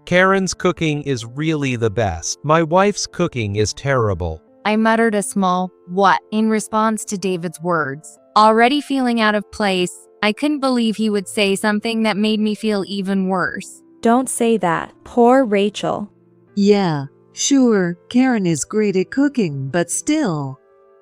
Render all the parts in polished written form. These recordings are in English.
Karen's cooking is really the best. My wife's cooking is terrible. I muttered a small "what" in response to David's words. Already feeling out of place, I couldn't believe he would say something that made me feel even worse. Don't say that. Poor Rachel. Yeah, sure, Karen is great at cooking, but still.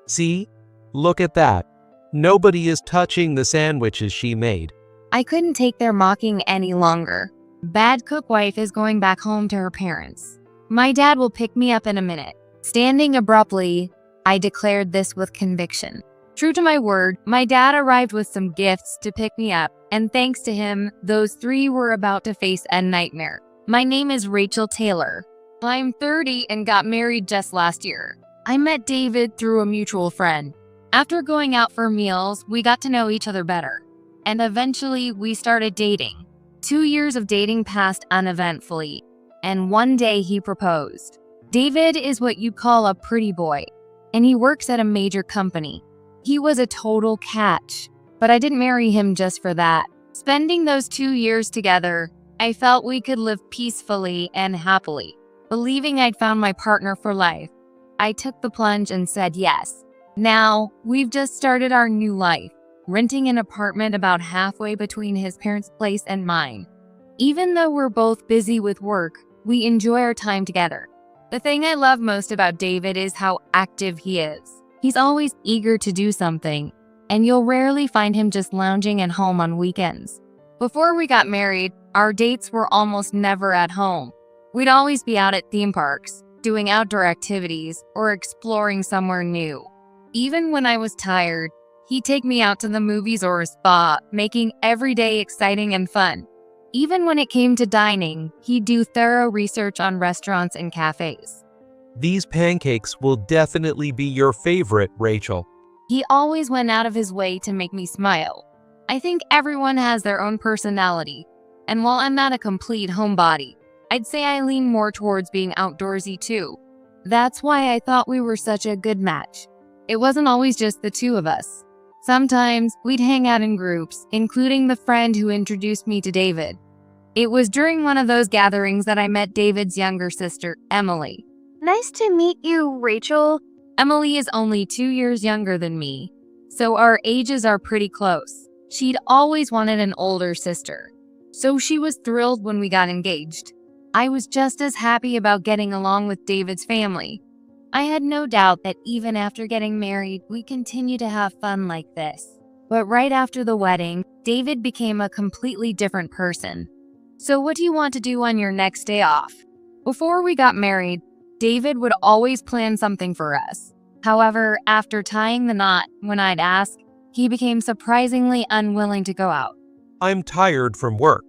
See? Look at that. Nobody is touching the sandwiches she made. I couldn't take their mocking any longer. Bad cook wife is going back home to her parents. My dad will pick me up in a minute. Standing abruptly, I declared this with conviction. True to my word, my dad arrived with some gifts to pick me up, and thanks to him, those three were about to face a nightmare. My name is Rachel Taylor. I'm 30 and got married just last year. I met David through a mutual friend. After going out for meals, we got to know each other better, and eventually we started dating. 2 years of dating passed uneventfully, and one day he proposed. David is what you call a pretty boy, and he works at a major company. He was a total catch, but I didn't marry him just for that. Spending those 2 years together, I felt we could live peacefully and happily. Believing I'd found my partner for life, I took the plunge and said yes. Now, we've just started our new life, renting an apartment about halfway between his parents' place and mine. Even though we're both busy with work, we enjoy our time together. The thing I love most about David is how active he is. He's always eager to do something, and you'll rarely find him just lounging at home on weekends. Before we got married, our dates were almost never at home. We'd always be out at theme parks, doing outdoor activities, or exploring somewhere new. Even when I was tired, he'd take me out to the movies or a spa, making every day exciting and fun. Even when it came to dining, he'd do thorough research on restaurants and cafes. These pancakes will definitely be your favorite, Rachel. He always went out of his way to make me smile. I think everyone has their own personality, and while I'm not a complete homebody, I'd say I lean more towards being outdoorsy too. That's why I thought we were such a good match. It wasn't always just the two of us. Sometimes we'd hang out in groups, including the friend who introduced me to David. It was during one of those gatherings that I met David's younger sister, Emily. Nice to meet you, Rachel. Emily is only 2 years younger than me, so our ages are pretty close. She'd always wanted an older sister, so she was thrilled when we got engaged. I was just as happy about getting along with David's family. I had no doubt that even after getting married, we continued to have fun like this. But right after the wedding, David became a completely different person. So what do you want to do on your next day off? Before we got married, David would always plan something for us. However, after tying the knot, when I'd ask, he became surprisingly unwilling to go out. I'm tired from work.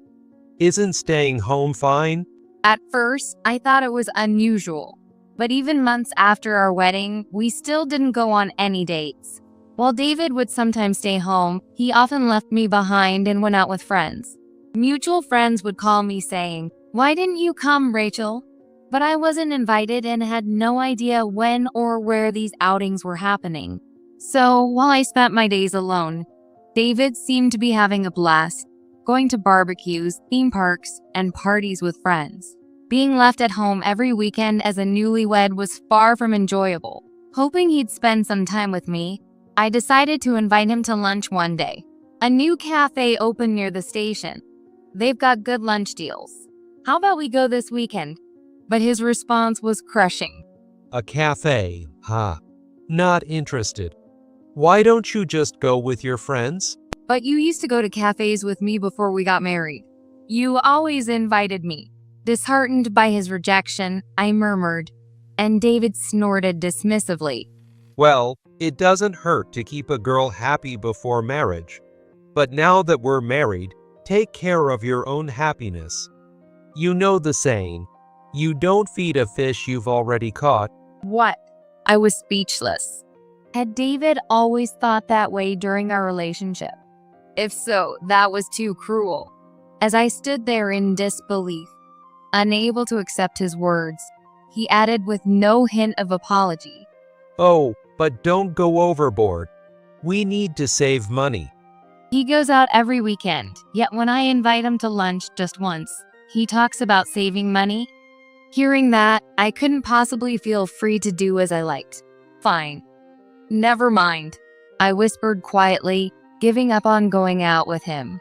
Isn't staying home fine? At first, I thought it was unusual. But even months after our wedding, we still didn't go on any dates. While David would sometimes stay home, he often left me behind and went out with friends. Mutual friends would call me saying, "Why didn't you come, Rachel?" But I wasn't invited and had no idea when or where these outings were happening. So while I spent my days alone, David seemed to be having a blast, going to barbecues, theme parks, and parties with friends. Being left at home every weekend as a newlywed was far from enjoyable. Hoping he'd spend some time with me, I decided to invite him to lunch one day. A new cafe opened near the station. They've got good lunch deals. How about we go this weekend? But his response was crushing. A cafe, huh? Not interested. Why don't you just go with your friends? But you used to go to cafes with me before we got married. You always invited me. Disheartened by his rejection, I murmured, and David snorted dismissively. Well, it doesn't hurt to keep a girl happy before marriage. But now that we're married, take care of your own happiness. You know the saying, you don't feed a fish you've already caught. What? I was speechless. Had David always thought that way during our relationship? If so, that was too cruel. As I stood there in disbelief, unable to accept his words, he added with no hint of apology. Oh, but don't go overboard. We need to save money. He goes out every weekend, yet when I invite him to lunch just once, he talks about saving money. Hearing that, I couldn't possibly feel free to do as I liked. Fine. Never mind, I whispered quietly, giving up on going out with him.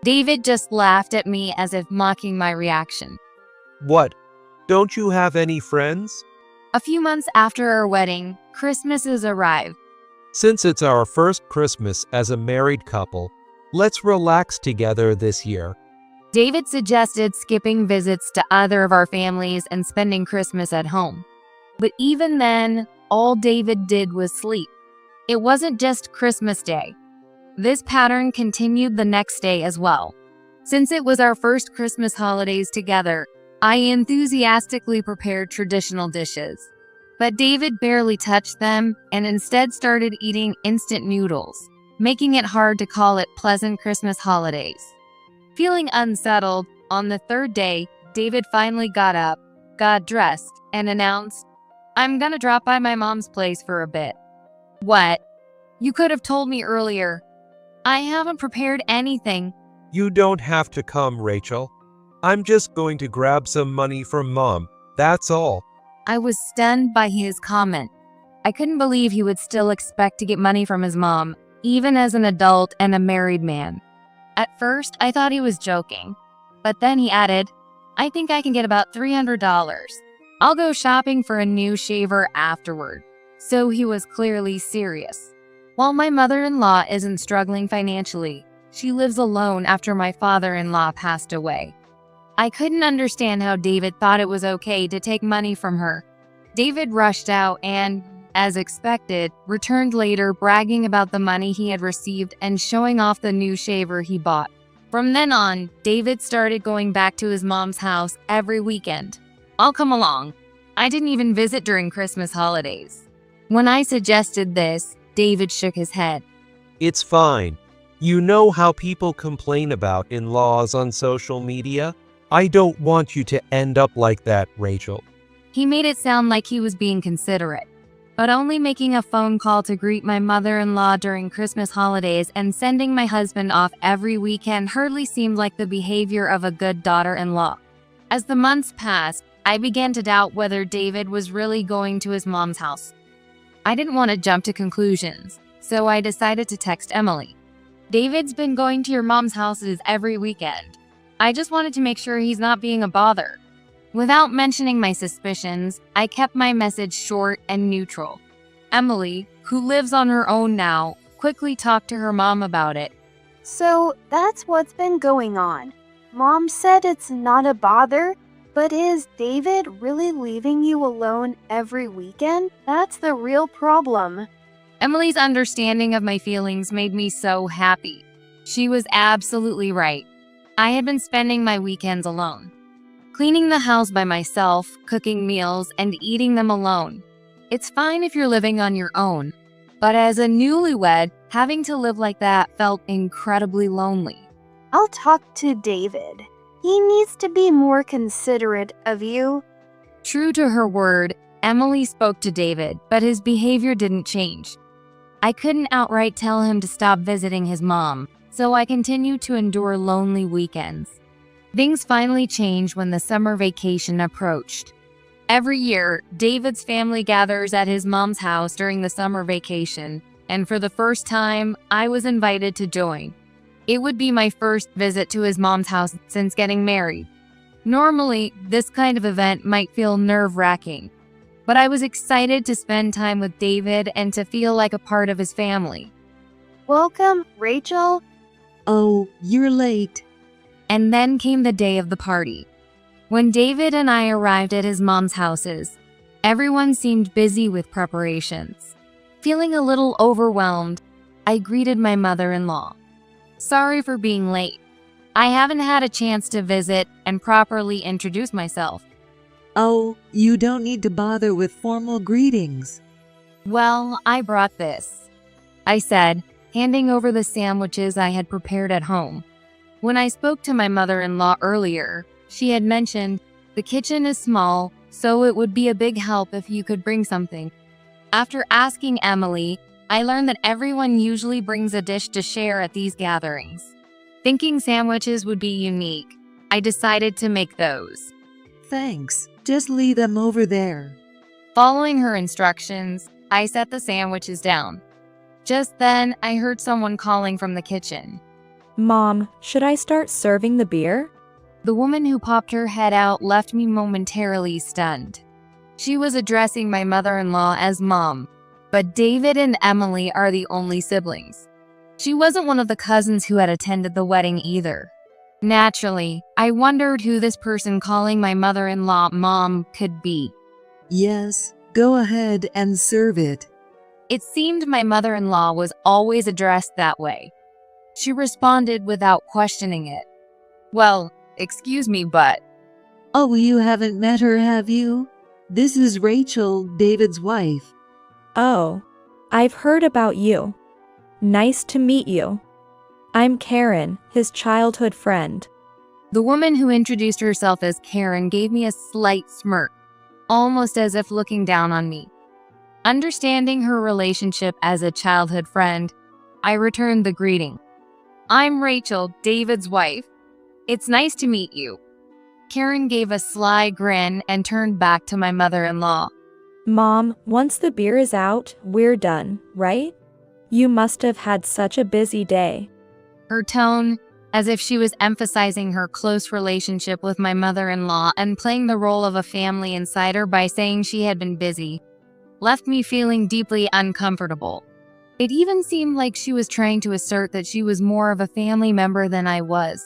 David just laughed at me as if mocking my reaction. What? Don't you have any friends? A few months after our wedding, Christmases arrived. Since it's our first Christmas as a married couple, let's relax together this year. David suggested skipping visits to either of our families and spending Christmas at home. But even then, all David did was sleep. It wasn't just Christmas Day. This pattern continued the next day as well. Since it was our first Christmas holidays together, I enthusiastically prepared traditional dishes. But David barely touched them and instead started eating instant noodles, making it hard to call it pleasant Christmas holidays. Feeling unsettled, on the third day, David finally got up, got dressed, and announced, "I'm gonna drop by my mom's place for a bit." What? You could have told me earlier. I haven't prepared anything. You don't have to come, Rachel. I'm just going to grab some money from Mom, that's all. I was stunned by his comment. I couldn't believe he would still expect to get money from his mom, even as an adult and a married man. At first, I thought he was joking. But then he added, "I think I can get about $300. I'll go shopping for a new shaver afterward." So he was clearly serious. While my mother-in-law isn't struggling financially, she lives alone after my father-in-law passed away. I couldn't understand how David thought it was okay to take money from her. David rushed out and, as expected, returned later bragging about the money he had received and showing off the new shaver he bought. From then on, David started going back to his mom's house every weekend. "I'll come along." I didn't even visit during Christmas holidays. When I suggested this, David shook his head. It's fine. You know how people complain about in-laws on social media? I don't want you to end up like that, Rachel. He made it sound like he was being considerate, but only making a phone call to greet my mother-in-law during Christmas holidays and sending my husband off every weekend hardly seemed like the behavior of a good daughter-in-law. As the months passed, I began to doubt whether David was really going to his mom's house. I didn't want to jump to conclusions, so I decided to text Emily. "David's been going to your mom's houses every weekend. I just wanted to make sure he's not being a bother." Without mentioning my suspicions, I kept my message short and neutral. Emily, who lives on her own now, quickly talked to her mom about it. So that's what's been going on. Mom said it's not a bother, but is David really leaving you alone every weekend? That's the real problem. Emily's understanding of my feelings made me so happy. She was absolutely right. I had been spending my weekends alone, cleaning the house by myself, cooking meals, and eating them alone. It's fine if you're living on your own, but as a newlywed, having to live like that felt incredibly lonely. I'll talk to David. He needs to be more considerate of you. True to her word, Emily spoke to David, but his behavior didn't change. I couldn't outright tell him to stop visiting his mom, so I continued to endure lonely weekends. Things finally changed when the summer vacation approached. Every year, David's family gathers at his mom's house during the summer vacation, and for the first time, I was invited to join. It would be my first visit to his mom's house since getting married. Normally, this kind of event might feel nerve-wracking, but I was excited to spend time with David and to feel like a part of his family. Welcome, Rachel. Oh, you're late. And then came the day of the party. When David and I arrived at his mom's houses, everyone seemed busy with preparations. Feeling a little overwhelmed, I greeted my mother-in-law. "Sorry for being late. I haven't had a chance to visit and properly introduce myself." Oh, you don't need to bother with formal greetings. "Well, I brought this," I said, handing over the sandwiches I had prepared at home. When I spoke to my mother-in-law earlier, she had mentioned, "The kitchen is small, so it would be a big help if you could bring something." After asking Emily, I learned that everyone usually brings a dish to share at these gatherings. Thinking sandwiches would be unique, I decided to make those. Thanks. Just leave them over there. Following her instructions, I set the sandwiches down. Just then, I heard someone calling from the kitchen. Mom, should I start serving the beer? The woman who popped her head out left me momentarily stunned. She was addressing my mother-in-law as Mom, but David and Emily are the only siblings. She wasn't one of the cousins who had attended the wedding either. Naturally, I wondered who this person calling my mother-in-law Mom could be. Yes, go ahead and serve it. It seemed my mother-in-law was always addressed that way. She responded without questioning it. Well, excuse me, but… Oh, you haven't met her, have you? This is Rachel, David's wife. Oh, I've heard about you. Nice to meet you. I'm Karen, his childhood friend. The woman who introduced herself as Karen gave me a slight smirk, almost as if looking down on me. Understanding her relationship as a childhood friend, I returned the greeting. I'm Rachel, David's wife. It's nice to meet you. Karen gave a sly grin and turned back to my mother-in-law. Mom, once the beer is out, we're done, right? You must have had such a busy day. Her tone, as if she was emphasizing her close relationship with my mother-in-law and playing the role of a family insider by saying she had been busy, left me feeling deeply uncomfortable. It even seemed like she was trying to assert that she was more of a family member than I was.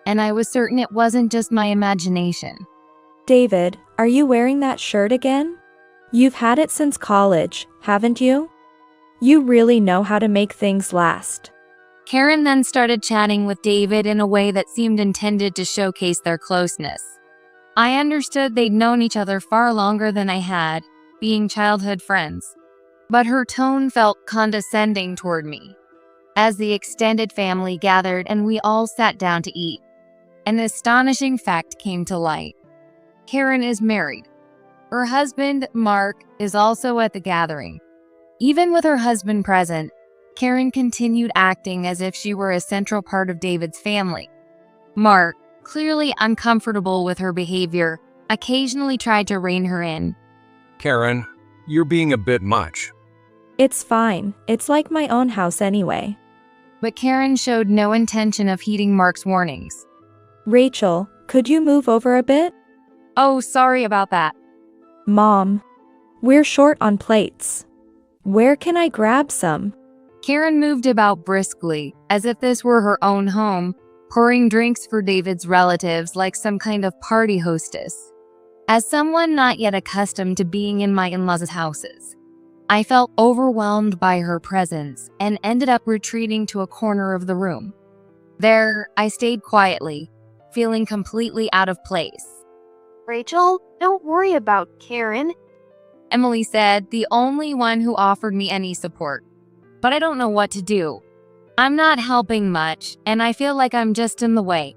And I was certain it wasn't just my imagination. David, are you wearing that shirt again? You've had it since college, haven't you? You really know how to make things last. Karen then started chatting with David in a way that seemed intended to showcase their closeness. I understood they'd known each other far longer than I had, being childhood friends. But her tone felt condescending toward me. As the extended family gathered and we all sat down to eat, an astonishing fact came to light. Karen is married. Her husband, Mark, is also at the gathering. Even with her husband present, Karen continued acting as if she were a central part of David's family. Mark, clearly uncomfortable with her behavior, occasionally tried to rein her in. Karen, you're being a bit much. It's fine. It's like my own house anyway. But Karen showed no intention of heeding Mark's warnings. Rachel, could you move over a bit? Oh, sorry about that. Mom, we're short on plates. Where can I grab some? Karen moved about briskly, as if this were her own home, pouring drinks for David's relatives like some kind of party hostess. As someone not yet accustomed to being in my in-laws' houses, I felt overwhelmed by her presence and ended up retreating to a corner of the room. There, I stayed quietly, feeling completely out of place. Rachel, don't worry about Karen. Emily said, the only one who offered me any support. But I don't know what to do. I'm not helping much, and I feel like I'm just in the way.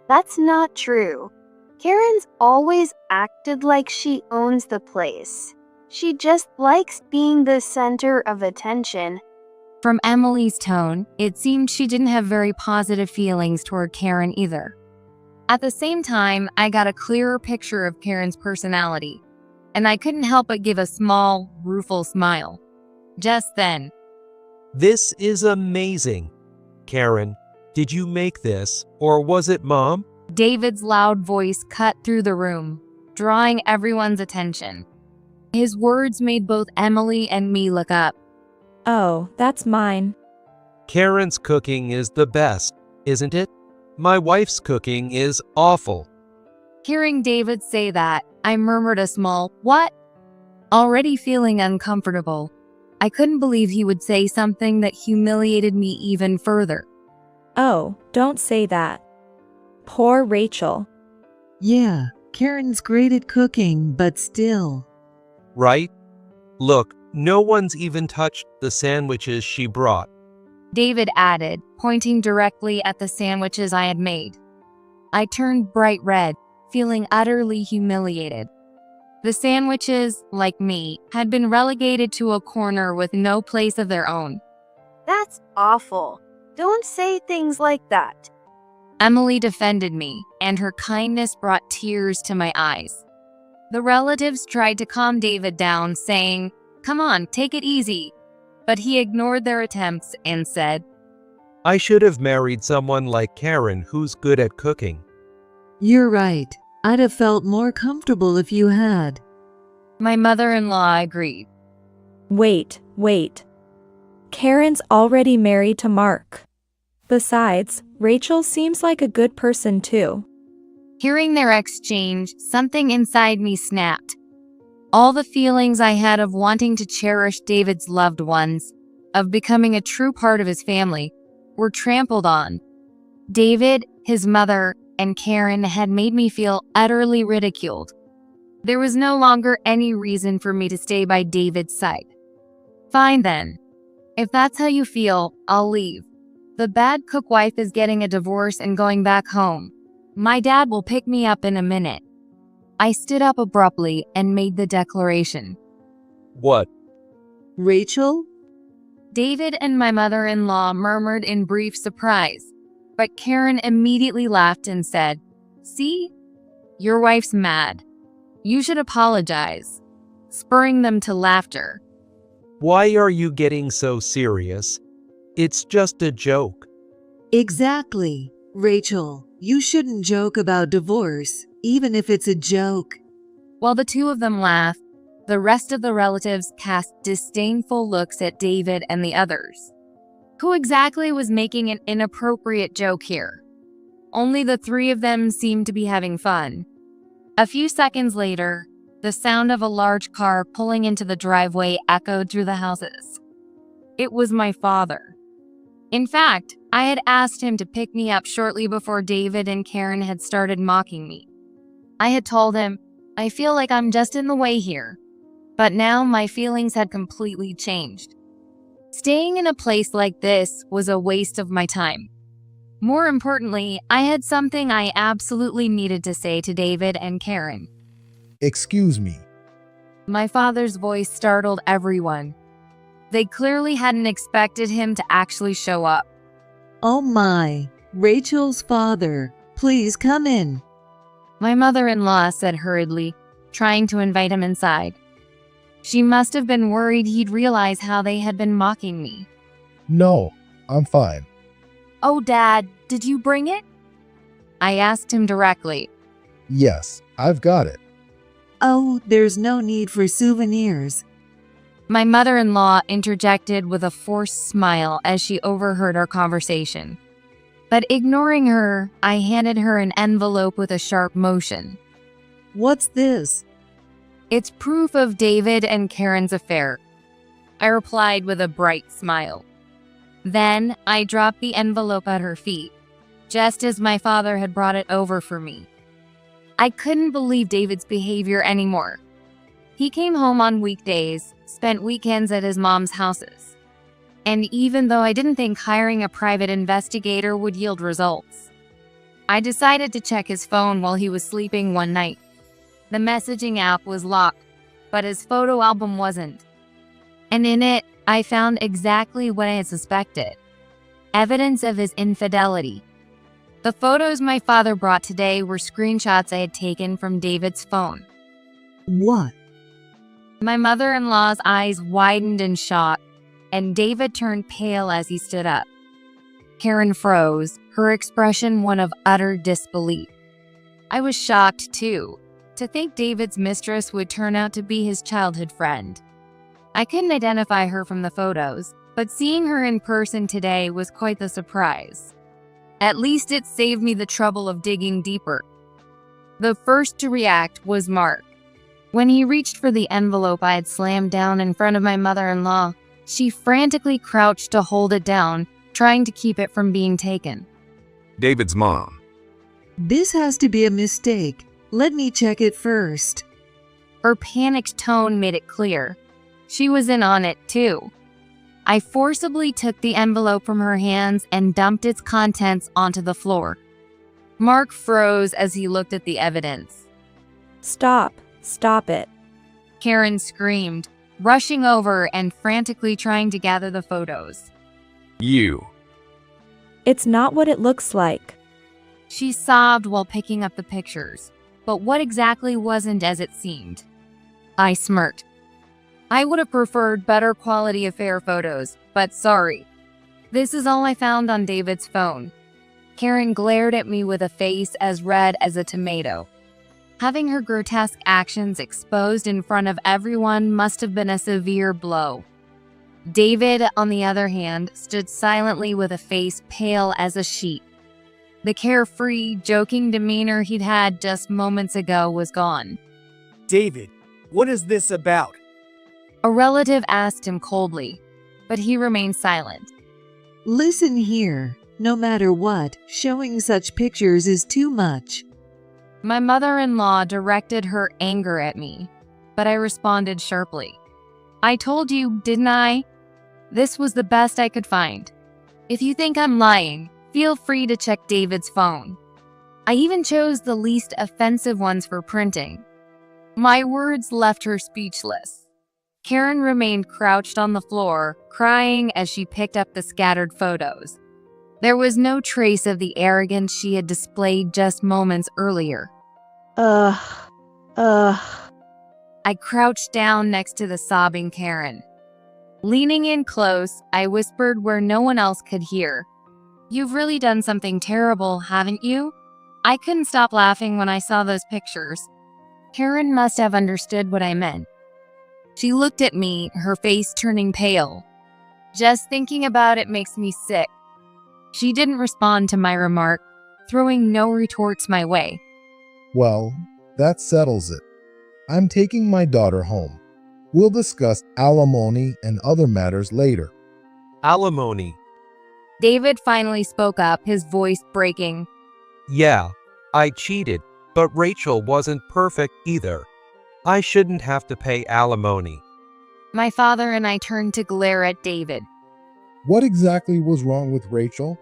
That's not true. Karen's always acted like she owns the place. She just likes being the center of attention. From Emily's tone, it seemed she didn't have very positive feelings toward Karen either. At the same time, I got a clearer picture of Karen's personality, and I couldn't help but give a small, rueful smile. Just then. This is amazing. Karen, did you make this, or was it Mom? David's loud voice cut through the room, drawing everyone's attention. His words made both Emily and me look up. Oh, that's mine. Karen's cooking is the best, isn't it? My wife's cooking is awful. Hearing David say that, I murmured a small, "What?" Already feeling uncomfortable. I couldn't believe he would say something that humiliated me even further. Oh, don't say that. Poor Rachel. Yeah, Karen's great at cooking, but still. Right? Look, no one's even touched the sandwiches she brought. David added, pointing directly at the sandwiches I had made. I turned bright red, feeling utterly humiliated. The sandwiches, like me, had been relegated to a corner with no place of their own. That's awful. Don't say things like that. Emily defended me, and her kindness brought tears to my eyes. The relatives tried to calm David down, saying, "Come on, take it easy." But he ignored their attempts and said, I should have married someone like Karen who's good at cooking. You're right. I'd have felt more comfortable if you had. My mother-in-law agreed. Wait. Karen's already married to Mark. Besides, Rachel seems like a good person too. Hearing their exchange, something inside me snapped. All the feelings I had of wanting to cherish David's loved ones, of becoming a true part of his family, were trampled on. David, his mother, and Karen had made me feel utterly ridiculed. There was no longer any reason for me to stay by David's side. Fine then. If that's how you feel, I'll leave. The bad cook wife is getting a divorce and going back home. My dad will pick me up in a minute. I stood up abruptly and made the declaration. What? Rachel? David and my mother-in-law murmured in brief surprise, but Karen immediately laughed and said, "See? Your wife's mad. You should apologize," spurring them to laughter. Why are you getting so serious? It's just a joke. Exactly. Rachel, you shouldn't joke about divorce, even if it's a joke. While the two of them laughed, the rest of the relatives cast disdainful looks at David and the others. Who exactly was making an inappropriate joke here? Only the three of them seemed to be having fun. A few seconds later, the sound of a large car pulling into the driveway echoed through the houses. It was my father. In fact, I had asked him to pick me up shortly before David and Karen had started mocking me. I had told him, "I feel like I'm just in the way here." But now my feelings had completely changed. Staying in a place like this was a waste of my time. More importantly, I had something I absolutely needed to say to David and Karen. Excuse me. My father's voice startled everyone. They clearly hadn't expected him to actually show up. Oh my, Rachel's father. Please come in. My mother-in-law said hurriedly, trying to invite him inside. She must have been worried he'd realize how they had been mocking me. No, I'm fine. "Oh, Dad, did you bring it?" I asked him directly. Yes, I've got it. Oh, there's no need for souvenirs. My mother-in-law interjected with a forced smile as she overheard our conversation. But ignoring her, I handed her an envelope with a sharp motion. What's this? "It's proof of David and Karen's affair," I replied with a bright smile. Then I dropped the envelope at her feet, just as my father had brought it over for me. I couldn't believe David's behavior anymore. He came home on weekdays, spent weekends at his mom's houses. And even though I didn't think hiring a private investigator would yield results, I decided to check his phone while he was sleeping one night. The messaging app was locked, but his photo album wasn't. And in it, I found exactly what I had suspected: evidence of his infidelity. The photos my father brought today were screenshots I had taken from David's phone. What? My mother-in-law's eyes widened in shock, and David turned pale as he stood up. Karen froze, her expression one of utter disbelief. I was shocked, too, to think David's mistress would turn out to be his childhood friend. I couldn't identify her from the photos, but seeing her in person today was quite the surprise. At least it saved me the trouble of digging deeper. The first to react was Mark. When he reached for the envelope I had slammed down in front of my mother-in-law, she frantically crouched to hold it down, trying to keep it from being taken. David's mom. This has to be a mistake. Let me check it first. Her panicked tone made it clear. She was in on it, too. I forcibly took the envelope from her hands and dumped its contents onto the floor. Mark froze as he looked at the evidence. Stop it. Karen screamed, rushing over and frantically trying to gather the photos. You. It's not what it looks like. She sobbed while picking up the pictures, but what exactly wasn't as it seemed. I smirked. I would have preferred better quality affair photos, but sorry. This is all I found on David's phone. Karen glared at me with a face as red as a tomato. Having her grotesque actions exposed in front of everyone must have been a severe blow. David, on the other hand, stood silently with a face pale as a sheet. The carefree, joking demeanor he'd had just moments ago was gone. David, what is this about? A relative asked him coldly, but he remained silent. Listen here. No matter what, showing such pictures is too much. My mother-in-law directed her anger at me, but I responded sharply. I told you, didn't I? This was the best I could find. If you think I'm lying, feel free to check David's phone. I even chose the least offensive ones for printing. My words left her speechless. Karen remained crouched on the floor, crying as she picked up the scattered photos. There was no trace of the arrogance she had displayed just moments earlier. I crouched down next to the sobbing Karen. Leaning in close, I whispered where no one else could hear. You've really done something terrible, haven't you? I couldn't stop laughing when I saw those pictures. Karen must have understood what I meant. She looked at me, her face turning pale. Just thinking about it makes me sick. She didn't respond to my remark, throwing no retorts my way. Well, that settles it. I'm taking my daughter home. We'll discuss alimony and other matters later. Alimony. David finally spoke up, his voice breaking. Yeah, I cheated, but Rachel wasn't perfect either. I shouldn't have to pay alimony. My father and I turned to glare at David. What exactly was wrong with Rachel?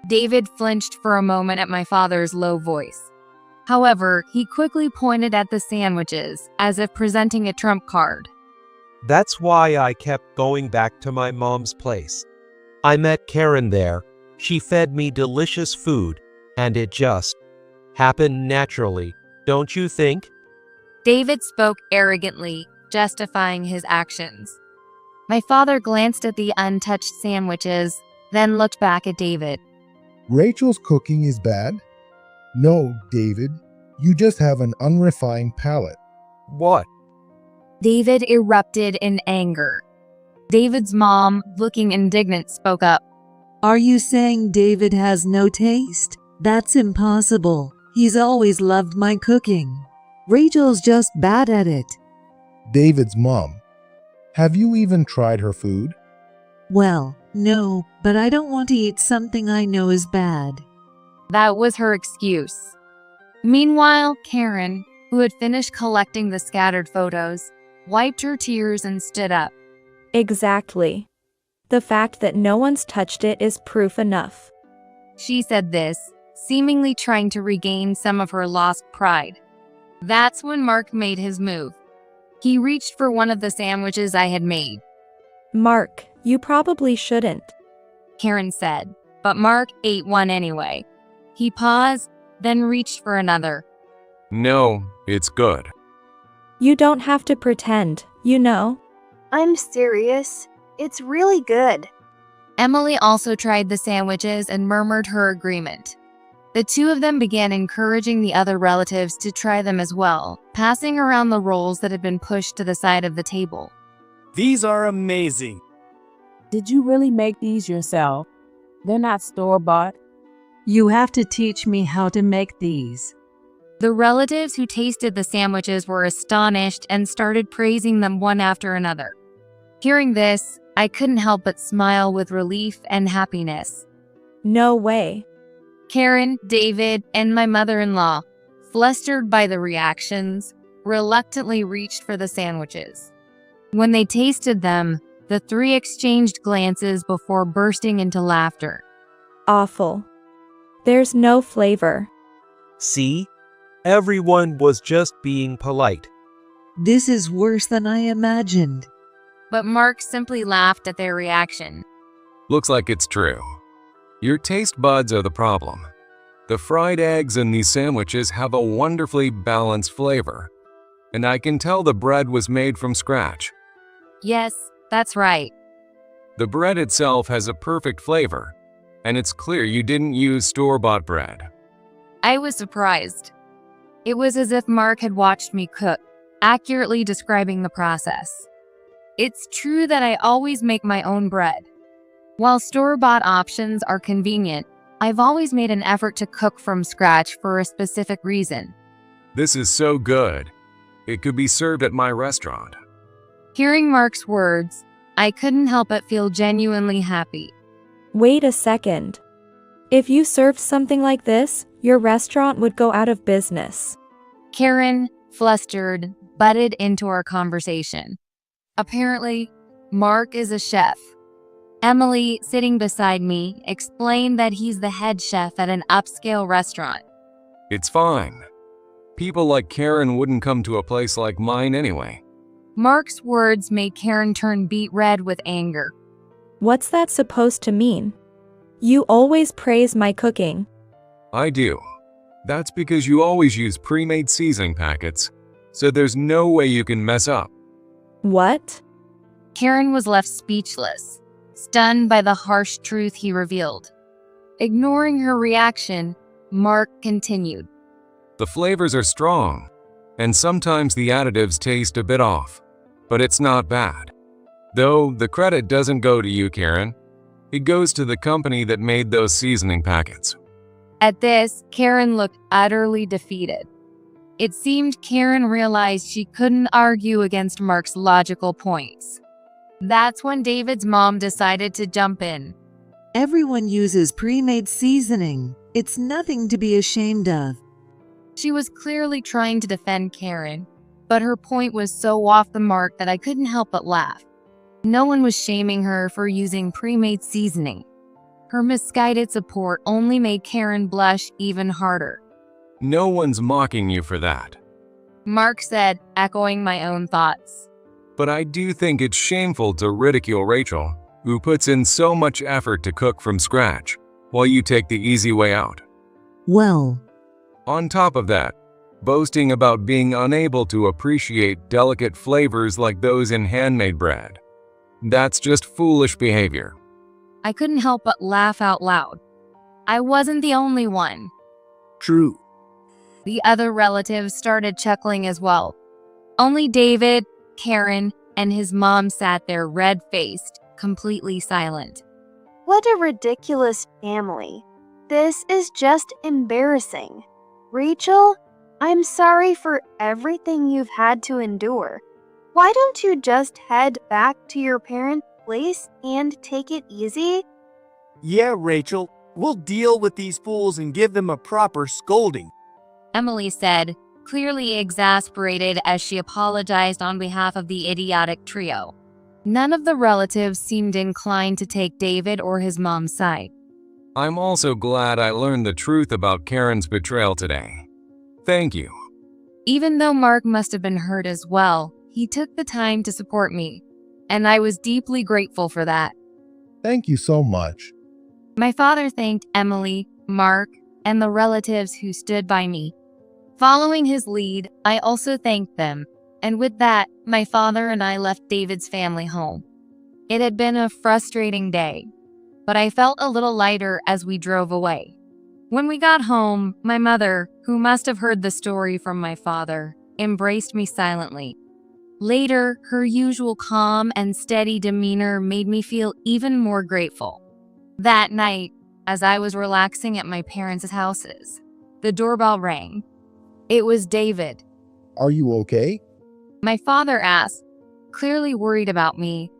David flinched for a moment at my father's low voice. However, he quickly pointed at the sandwiches, as if presenting a trump card. That's why I kept going back to my mom's place. I met Karen there. She fed me delicious food, and it just happened naturally, don't you think? David spoke arrogantly, justifying his actions. My father glanced at the untouched sandwiches, then looked back at David. Rachel's cooking is bad? No, David. You just have an unrefined palate. What? David erupted in anger. David's mom, looking indignant, spoke up. Are you saying David has no taste? That's impossible. He's always loved my cooking. Rachel's just bad at it. David's mom. Have you even tried her food? Well, no, but I don't want to eat something I know is bad. That was her excuse. Meanwhile, Karen, who had finished collecting the scattered photos, wiped her tears and stood up. Exactly. The fact that no one's touched it is proof enough. She said this, seemingly trying to regain some of her lost pride. That's when Mark made his move. He reached for one of the sandwiches I had made. Mark, you probably shouldn't, Karen said, but Mark ate one anyway. He paused, then reached for another. No, it's good. You don't have to pretend, you know. I'm serious. It's really good. Emily also tried the sandwiches and murmured her agreement. The two of them began encouraging the other relatives to try them as well, passing around the rolls that had been pushed to the side of the table. These are amazing. Did you really make these yourself? They're not store-bought. You have to teach me how to make these. The relatives who tasted the sandwiches were astonished and started praising them one after another. Hearing this, I couldn't help but smile with relief and happiness. No way. Karen, David, and my mother-in-law, flustered by the reactions, reluctantly reached for the sandwiches. When they tasted them, the three exchanged glances before bursting into laughter. Awful. There's no flavor. See? Everyone was just being polite. This is worse than I imagined. But Mark simply laughed at their reaction. Looks like it's true. Your taste buds are the problem. The fried eggs in these sandwiches have a wonderfully balanced flavor, and I can tell the bread was made from scratch. Yes, that's right. The bread itself has a perfect flavor, and it's clear you didn't use store-bought bread. I was surprised. It was as if Mark had watched me cook, accurately describing the process. It's true that I always make my own bread. While store-bought options are convenient, I've always made an effort to cook from scratch for a specific reason. This is so good. It could be served at my restaurant. Hearing Mark's words, I couldn't help but feel genuinely happy. Wait a second. If you served something like this, your restaurant would go out of business. Karen, flustered, butted into our conversation. Apparently, Mark is a chef. Emily, sitting beside me, explained that he's the head chef at an upscale restaurant. It's fine. People like Karen wouldn't come to a place like mine anyway. Mark's words made Karen turn beet red with anger. What's that supposed to mean? You always praise my cooking. I do. That's because you always use pre-made seasoning packets, so there's no way you can mess up. What? Karen was left speechless, stunned by the harsh truth he revealed. Ignoring her reaction, Mark continued. The flavors are strong, and sometimes the additives taste a bit off, but it's not bad. Though the credit doesn't go to you, Karen. It goes to the company that made those seasoning packets. At this, Karen looked utterly defeated. It seemed Karen realized she couldn't argue against Mark's logical points. That's when David's mom decided to jump in. Everyone uses pre-made seasoning. It's nothing to be ashamed of. She was clearly trying to defend Karen, but her point was so off the mark that I couldn't help but laugh. No one was shaming her for using pre-made seasoning. Her misguided support only made Karen blush even harder. No one's mocking you for that. Mark said, echoing my own thoughts. But I do think it's shameful to ridicule Rachel, who puts in so much effort to cook from scratch, while you take the easy way out. Well, On top of that, boasting about being unable to appreciate delicate flavors like those in handmade bread. That's just foolish behavior. I couldn't help but laugh out loud. I wasn't the only one. True. The other relatives started chuckling as well. Only David, Karen, and his mom sat there red-faced, completely silent. What a ridiculous family. This is just embarrassing. Rachel, I'm sorry for everything you've had to endure. Why don't you just head back to your parents' place and take it easy? Yeah, Rachel, we'll deal with these fools and give them a proper scolding. Emily said, clearly exasperated as she apologized on behalf of the idiotic trio. None of the relatives seemed inclined to take David or his mom's side. I'm also glad I learned the truth about Karen's betrayal today. Thank you. Even though Mark must have been hurt as well, he took the time to support me, and I was deeply grateful for that. Thank you so much. My father thanked Emily, Mark, and the relatives who stood by me. Following his lead, I also thanked them, and with that, my father and I left David's family home. It had been a frustrating day, but I felt a little lighter as we drove away. When we got home, my mother, who must have heard the story from my father, embraced me silently. Later, her usual calm and steady demeanor made me feel even more grateful. That night, as I was relaxing at my parents' houses, the doorbell rang. It was David. Are you okay? My father asked, clearly worried about me,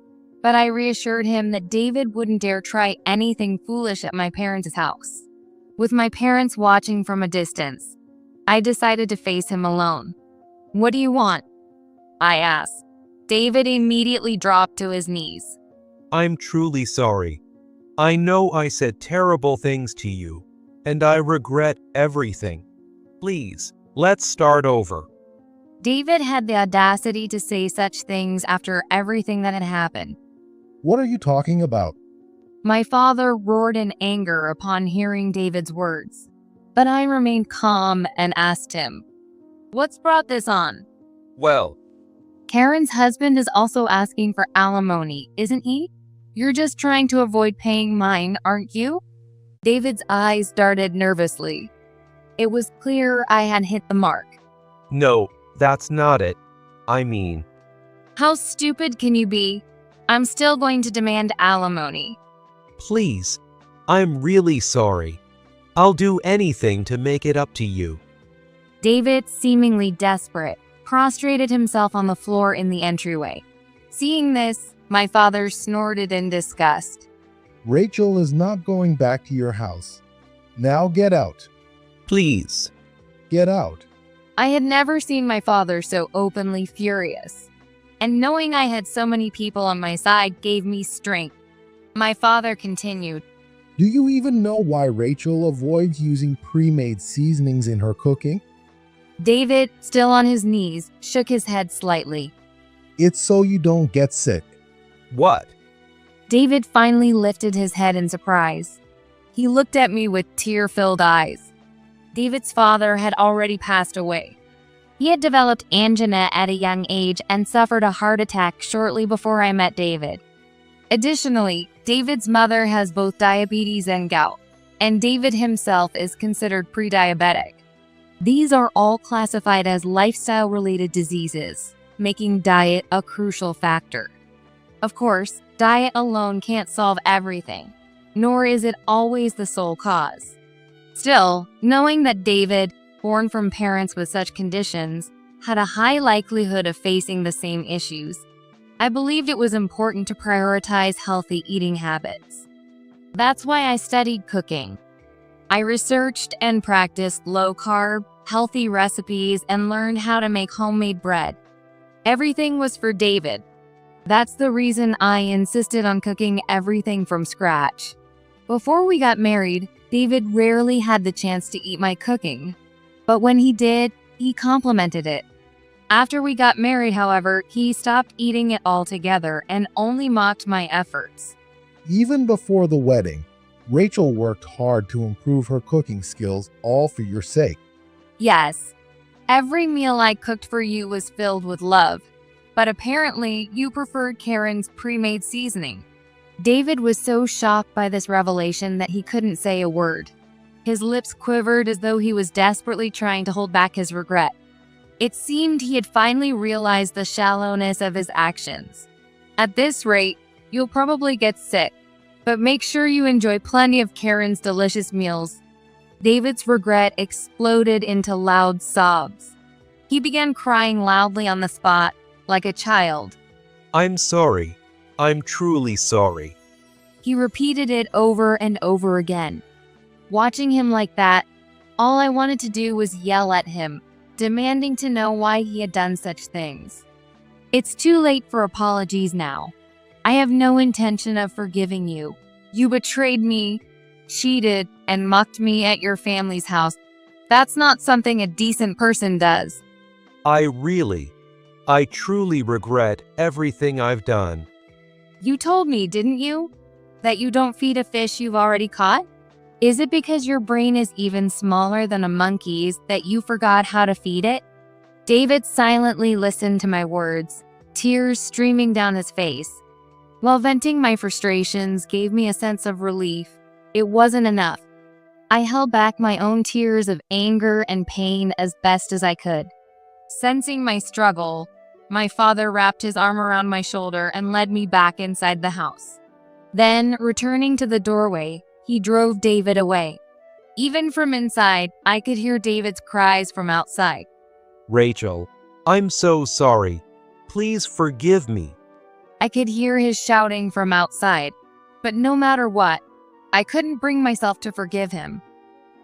but I reassured him that David wouldn't dare try anything foolish at my parents' house. With my parents watching from a distance, I decided to face him alone. "What do you want?" I asked. David immediately dropped to his knees. I'm truly sorry. I know I said terrible things to you, and I regret everything. Please, let's start over. David had the audacity to say such things after everything that had happened. What are you talking about? My father roared in anger upon hearing David's words, but I remained calm and asked him, "What's brought this on?" Well, Karen's husband is also asking for alimony, isn't he? You're just trying to avoid paying mine, aren't you? David's eyes darted nervously. It was clear I had hit the mark. no, that's not it. I mean, How stupid can you be? I'm still going to demand alimony. please, I'm really sorry. I'll do anything to make it up to you. David, seemingly desperate, prostrated himself on the floor in the entryway. Seeing this, my father snorted in disgust. Rachel is not going back to your house. Now get out. Please. Get out. I had never seen my father so openly furious. And knowing I had so many people on my side gave me strength. My father continued, Do you even know why Rachel avoids using pre-made seasonings in her cooking? David, still on his knees, shook his head slightly. It's so you don't get sick. What? David finally lifted his head in surprise. He looked at me with tear-filled eyes. David's father had already passed away. He had developed angina at a young age and suffered a heart attack shortly before I met David. Additionally, David's mother has both diabetes and gout, and David himself is considered pre-diabetic. These are all classified as lifestyle-related diseases, making diet a crucial factor. Of course, diet alone can't solve everything, nor is it always the sole cause. Still, knowing that David, born from parents with such conditions, had a high likelihood of facing the same issues, I believed it was important to prioritize healthy eating habits. That's why I studied cooking. I researched and practiced low-carb, healthy recipes and learned how to make homemade bread. Everything was for David. That's the reason I insisted on cooking everything from scratch. Before we got married, David rarely had the chance to eat my cooking. But when he did, he complimented it. After we got married, however, he stopped eating it altogether and only mocked my efforts. Even before the wedding, Rachel worked hard to improve her cooking skills, all for your sake. Yes, every meal I cooked for you was filled with love, but apparently you preferred Karen's pre-made seasoning. David was so shocked by this revelation that he couldn't say a word. His lips quivered as though he was desperately trying to hold back his regret. It seemed he had finally realized the shallowness of his actions. At this rate, you'll probably get sick, but make sure you enjoy plenty of Karen's delicious meals. David's regret exploded into loud sobs. He began crying loudly on the spot, like a child. I'm sorry. I'm truly sorry. He repeated it over and over again. Watching him like that, all I wanted to do was yell at him, demanding to know why he had done such things. It's too late for apologies now. I have no intention of forgiving you. You betrayed me, cheated, and mocked me at your family's house. That's not something a decent person does. I truly regret everything I've done. You told me, didn't you, that you don't feed a fish you've already caught? Is it because your brain is even smaller than a monkey's that you forgot how to feed it? David silently listened to my words, tears streaming down his face. While venting my frustrations gave me a sense of relief, it wasn't enough. I held back my own tears of anger and pain as best as I could. Sensing my struggle, my father wrapped his arm around my shoulder and led me back inside the house. Then, returning to the doorway, he drove David away. Even from inside, I could hear David's cries from outside. Rachel, I'm so sorry. Please forgive me. I could hear his shouting from outside, but no matter what, I couldn't bring myself to forgive him.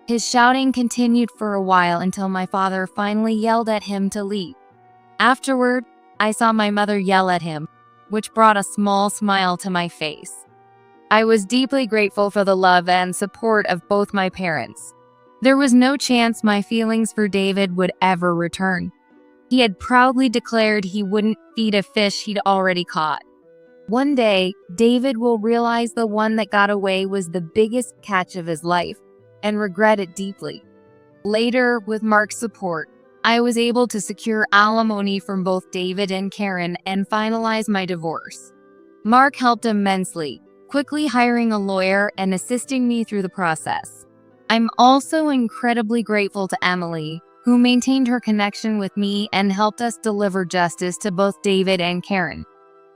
His shouting continued for a while until my father finally yelled at him to leave. Afterward, I saw my mother yell at him, which brought a small smile to my face. I was deeply grateful for the love and support of both my parents. There was no chance my feelings for David would ever return. He had proudly declared he wouldn't feed a fish he'd already caught. One day, David will realize the one that got away was the biggest catch of his life and regret it deeply. Later, with Mark's support, I was able to secure alimony from both David and Karen and finalize my divorce. Mark helped immensely, quickly hiring a lawyer and assisting me through the process. I'm also incredibly grateful to Emily, who maintained her connection with me and helped us deliver justice to both David and Karen.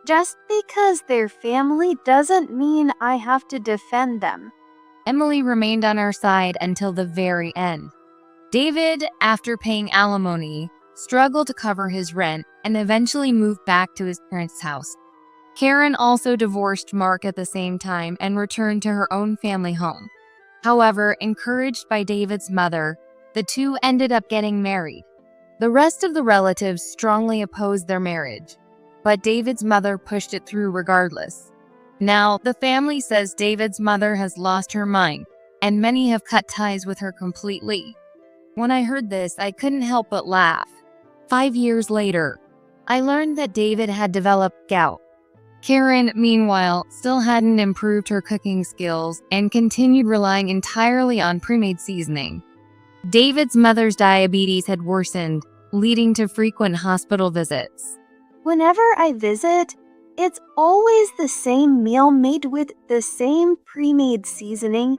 Just because they're family doesn't mean I have to defend them. Emily remained on our side until the very end. David, after paying alimony, struggled to cover his rent and eventually moved back to his parents' house. Karen also divorced Mark at the same time and returned to her own family home. However, encouraged by David's mother, the two ended up getting married. The rest of the relatives strongly opposed their marriage, but David's mother pushed it through regardless. Now, the family says David's mother has lost her mind, and many have cut ties with her completely. When I heard this, I couldn't help but laugh. 5 years later, I learned that David had developed gout. Karen, meanwhile, still hadn't improved her cooking skills and continued relying entirely on pre-made seasoning. David's mother's diabetes had worsened, leading to frequent hospital visits. Whenever I visit, it's always the same meal made with the same pre-made seasoning.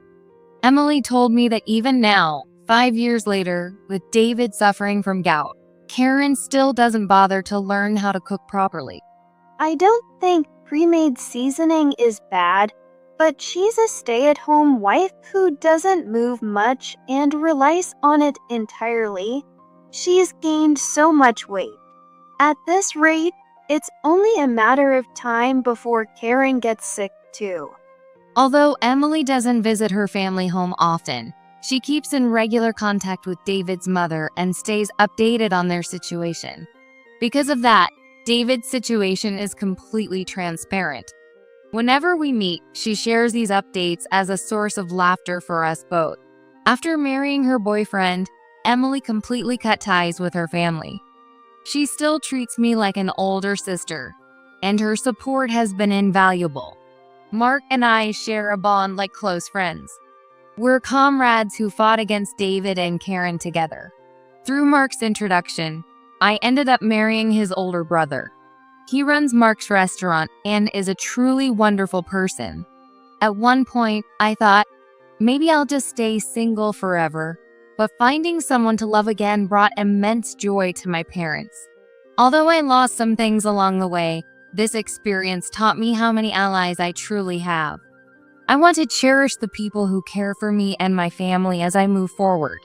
Emily told me that even now, 5 years later, with David suffering from gout, Karen still doesn't bother to learn how to cook properly. I don't think pre-made seasoning is bad, but she's a stay-at-home wife who doesn't move much and relies on it entirely. She's gained so much weight. At this rate, it's only a matter of time before Karen gets sick too. Although Emily doesn't visit her family home often, she keeps in regular contact with David's mother and stays updated on their situation. Because of that, David's situation is completely transparent. Whenever we meet, she shares these updates as a source of laughter for us both. After marrying her boyfriend, Emily completely cut ties with her family. She still treats me like an older sister, and her support has been invaluable. Mark and I share a bond like close friends. We're comrades who fought against David and Karen together. Through Mark's introduction, I ended up marrying his older brother. He runs Mark's restaurant and is a truly wonderful person. At one point, I thought, maybe I'll just stay single forever, but finding someone to love again brought immense joy to my parents. Although I lost some things along the way, this experience taught me how many allies I truly have. I want to cherish the people who care for me and my family as I move forward.